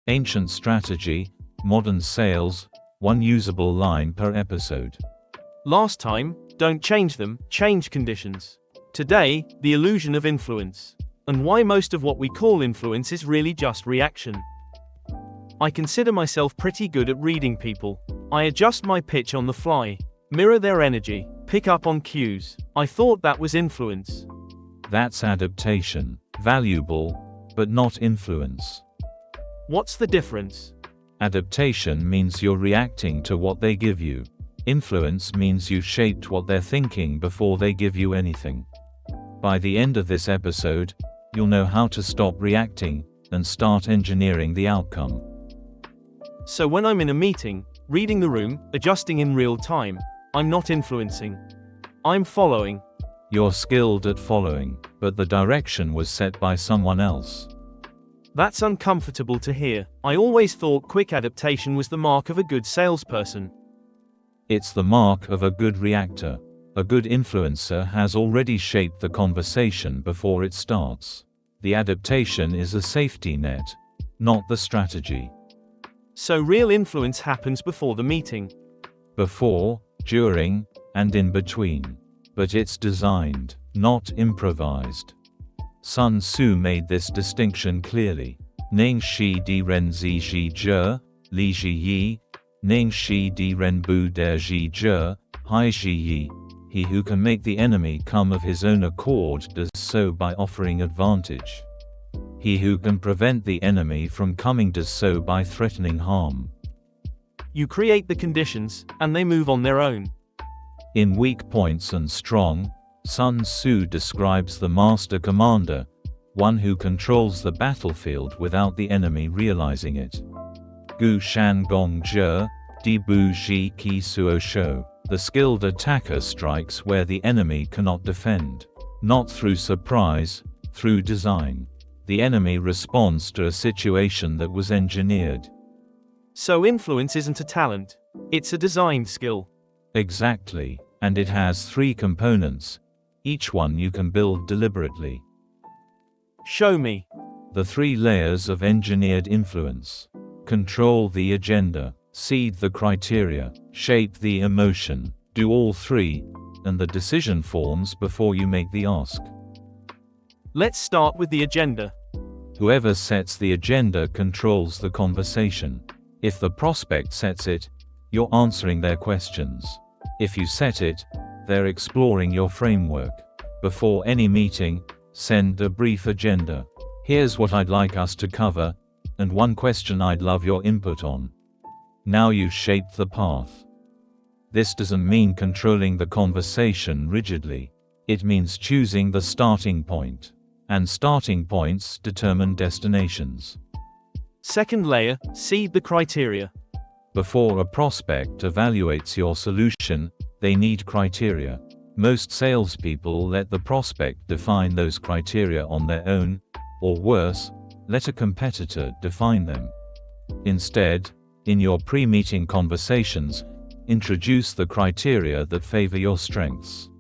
Ancient strategy, modern sales, one usable line per episode. Last time, don't change them, change conditions. Today, the illusion of influence. And why most of what we call influence is really just reaction. I consider myself pretty good at reading people. I adjust my pitch on the fly, mirror their energy, pick up on cues. I thought that was influence. That's adaptation. Valuable, but not influence. What's the difference? Adaptation means you're reacting to what they give you. Influence means you shaped what they're thinking before they give you anything. By the end of this episode, you'll know how to stop reacting and start engineering the outcome. So when I'm in a meeting, reading the room, adjusting in real time, I'm not influencing. I'm following. You're skilled at following, but the direction was set by someone else. That's uncomfortable to hear. I always thought quick adaptation was the mark of a good salesperson. It's the mark of a good reactor. A good influencer has already shaped the conversation before it starts. The adaptation is a safety net, not the strategy. So real influence happens before the meeting. Before, during, and in between. But it's designed, not improvised. Sun Tzu made this distinction clearly. Ning shi di ren zi ji zhe, li ji yi, ning shi di ren bu der ji zhe, hai ji yi. He who can make the enemy come of his own accord does so by offering advantage. He who can prevent the enemy from coming does so by threatening harm. You create the conditions, and they move on their own. In Weak Points and Strong, Sun Tzu describes the master commander, one who controls the battlefield without the enemy realizing it. Gu Shan Gong Zhe, Di Bu Ji Qi Suo Shou. The skilled attacker strikes where the enemy cannot defend. Not through surprise, through design. The enemy responds to a situation that was engineered. So influence isn't a talent. It's a design skill. Exactly, and it has 3 components. Each one you can build deliberately. Show me. The 3 layers of engineered influence. Control the agenda. Seed the criteria, shape the emotion, do all 3, and the decision forms before you make the ask. Let's start with the agenda. Whoever sets the agenda controls the conversation. If the prospect sets it, you're answering their questions. If you set it, they're exploring your framework. Before any meeting, send a brief agenda. Here's what I'd like us to cover, and one question I'd love your input on. Now you've shaped the path. This doesn't mean controlling the conversation rigidly. It means choosing the starting point. And starting points determine destinations. Second layer, seed the criteria. Before a prospect evaluates your solution, they need criteria. Most salespeople let the prospect define those criteria on their own, or worse, let a competitor define them. Instead, in your pre-meeting conversations, introduce the criteria that favor your strengths.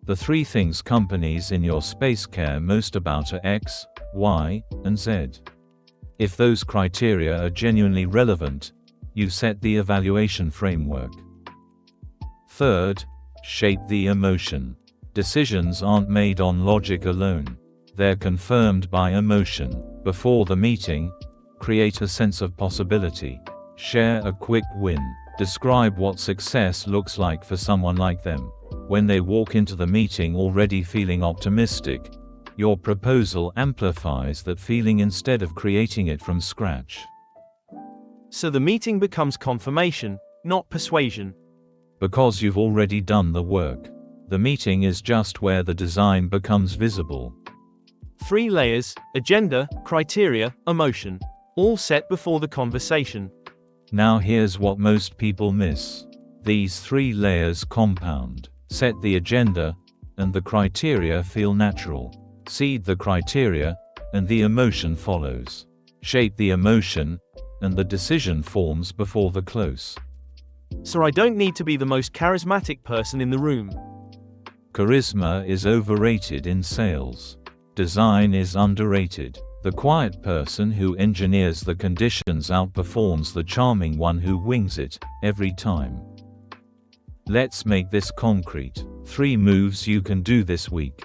The 3 things companies in your space care most about are X, Y, and Z. If those criteria are genuinely relevant, you set the evaluation framework. Third, shape the emotion. Decisions aren't made on logic alone. They're confirmed by emotion. Before the meeting, create a sense of possibility. Share a quick win. Describe what success looks like for someone like them. When they walk into the meeting already feeling optimistic, your proposal amplifies that feeling instead of creating it from scratch. So the meeting becomes confirmation, not persuasion. Because you've already done the work. The meeting is just where the design becomes visible. 3 layers, agenda, criteria, emotion. All set before the conversation. Now here's what most people miss. These 3 layers compound. Set the agenda, and the criteria feel natural. Seed the criteria, and the emotion follows. Shape the emotion, and the decision forms before the close. So I don't need to be the most charismatic person in the room. Charisma is overrated in sales. Design is underrated. The quiet person who engineers the conditions outperforms the charming one who wings it, every time. Let's make this concrete. 3 moves you can do this week.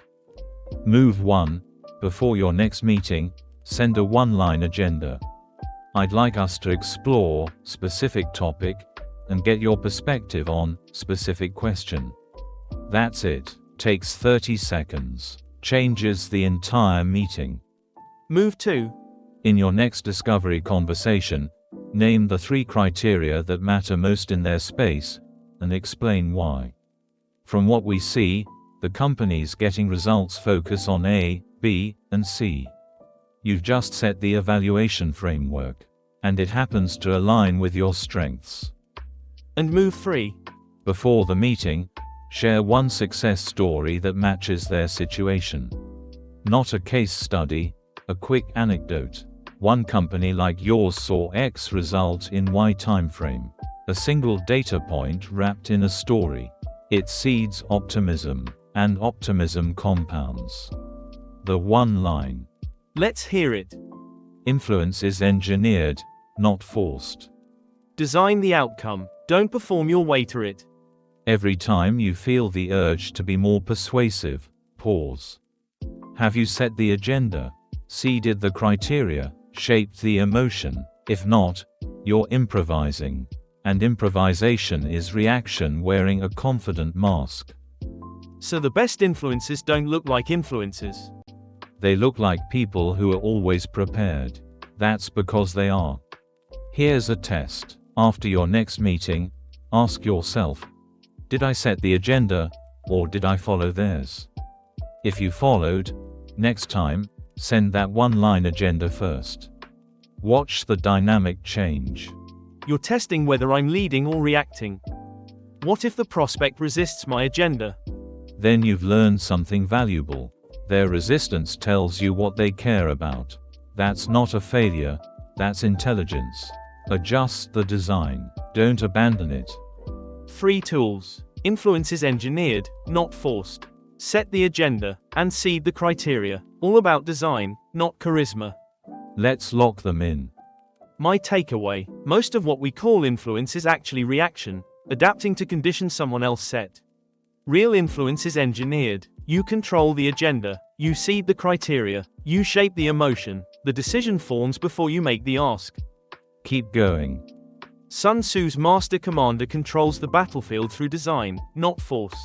Move 1. Before your next meeting, send a one-line agenda. I'd like us to explore specific topic and get your perspective on specific question. That's it. Takes 30 seconds. Changes the entire meeting. Move 2. In your next discovery conversation, name the 3 criteria that matter most in their space and explain why. From what we see, the companies getting results focus on A, B, and C. You've just set the evaluation framework, and it happens to align with your strengths. And move 3. Before the meeting, share one success story that matches their situation. Not a case study, a quick anecdote. One company like yours saw X result in Y timeframe. A single data point wrapped in a story. It seeds optimism, and optimism compounds. The one line. Let's hear it. Influence is engineered, not forced. Design the outcome, don't perform your way to it. Every time you feel the urge to be more persuasive, pause. Have you set the agenda? Seeded the criteria? Shaped the emotion? If not, you're improvising. And improvisation is reaction wearing a confident mask. So the best influences don't look like influences. They look like people who are always prepared. That's because they are. Here's a test. After your next meeting, ask yourself, did I set the agenda, or did I follow theirs? If you followed, next time, send that one-line agenda first. Watch the dynamic change. You're testing whether I'm leading or reacting. What if the prospect resists my agenda? Then you've learned something valuable. Their resistance tells you what they care about. That's not a failure, that's intelligence. Adjust the design. Don't abandon it. 3 tools. Influence is engineered, not forced. Set the agenda, and seed the criteria. All about design, not charisma. Let's lock them in. My takeaway: most of what we call influence is actually reaction, adapting to conditions someone else set. Real influence is engineered. You control the agenda, you seed the criteria, you shape the emotion, the decision forms before you make the ask. Keep going. Sun Tzu's master commander controls the battlefield through design, not force.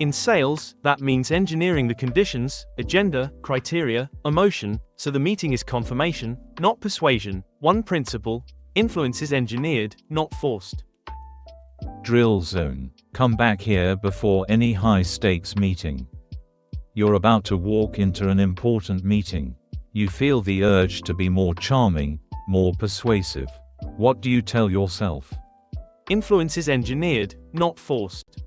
In sales, that means engineering the conditions, agenda, criteria, emotion, so the meeting is confirmation, not persuasion. One principle: influence is engineered, not forced. Drill zone. Come back here before any high-stakes meeting. You're about to walk into an important meeting. You feel the urge to be more charming, more persuasive. What do you tell yourself? Influence is engineered, not forced.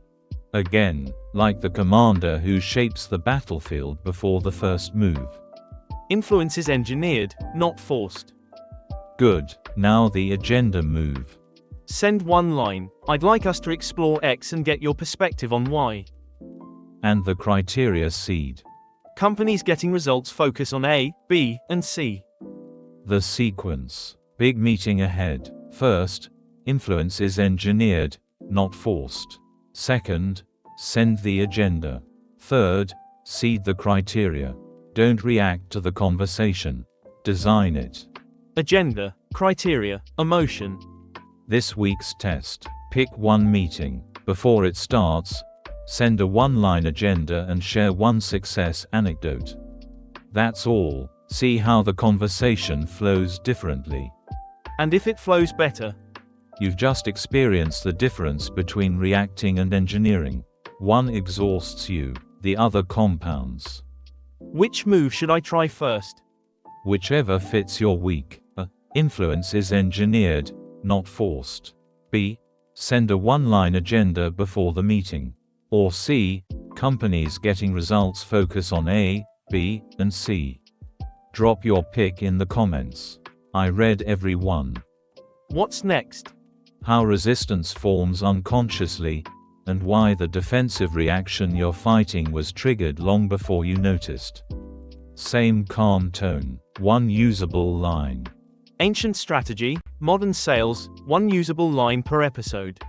Again, like the commander who shapes the battlefield before the first move. Influence is engineered, not forced. Good. Now the agenda move. Send one line: I'd like us to explore X and get your perspective on Y. And the criteria seed. Companies getting results focus on A, B, and C. The sequence. Big meeting ahead. First, influence is engineered, not forced. Second, send the agenda. Third, seed the criteria. Don't react to the conversation. Design it. Agenda, criteria, emotion. This week's test. Pick one meeting. Before it starts, send a one-line agenda and share one success anecdote. That's all. See how the conversation flows differently. And if it flows better? You've just experienced the difference between reacting and engineering. One exhausts you, the other compounds. Which move should I try first? Whichever fits your week. A. Influence is engineered, not forced. B. Send a one-line agenda before the meeting. Or C. Companies getting results focus on A, B, and C. Drop your pick in the comments. I read every one. What's next? How resistance forms unconsciously, and why the defensive reaction you're fighting was triggered long before you noticed. Same calm tone. One usable line. Ancient strategy, modern sales, one usable line per episode.